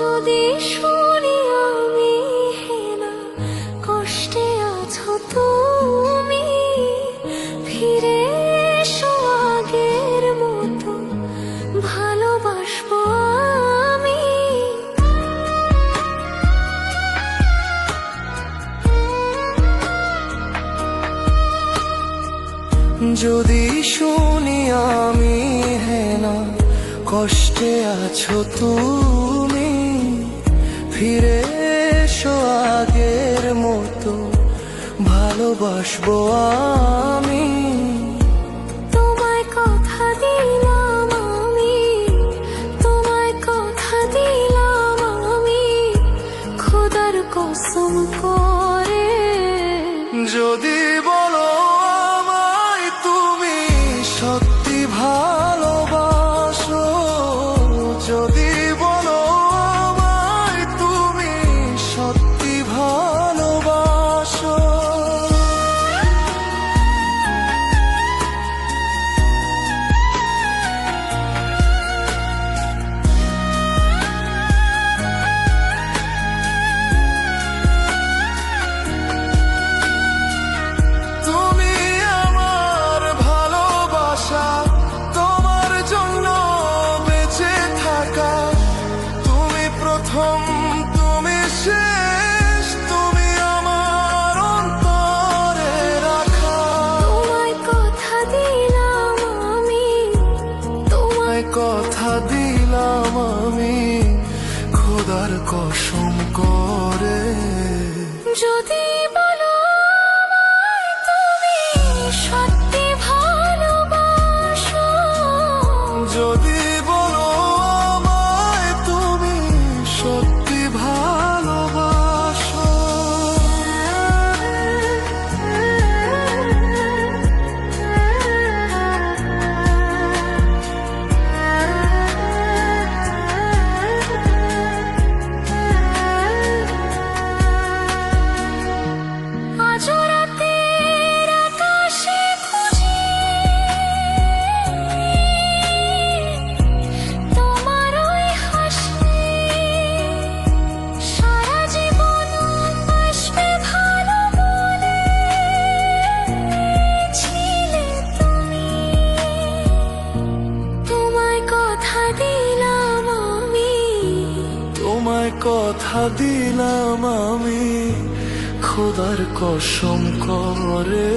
যদি শুনি আমি হেনা কষ্টে আছো তুমি, ফিরে এসো আগের মতো ভালোবাসবো আমি। যদি শুনি আমি হেনা কষ্টে আছো তুমি, ফিরে এসো আগের মতো ভালোবাসবো আমি। তোমায় কথা দিলাম আমি, তোমায় কথা দিলাম আমি, খোদার কসম করে। যদি বলো আমায় তুমি সত্যি ভালোবাসো, যদি বলো আমায় তুমি সত্যি ভালোবাসো, তুমি আমার ভালোবাসা, তোমার জন্য বেঁচে থাকা, তুমি প্রথম তুমি শেষ, তুমি আমার অন্তরে রাখা। তোমায় কথা দিলাম আমি, তোমায় কথা দিলাম আমি খোদার কসম করে। যদি বলো আমায় তুমি সত্যি ভালোবাসো, যদি বলো আমায় তুমি সত্যি ভালোবাসো, আজ রাতের আকাশে খুঁজি তোমার ওই হাসি, সারা জীবন বাসবে ভালো বলেছিলে তুমি। তোমায় কথা দিলাম আমি, তোমায় কথা দিলাম আমি খোদার কসম করে।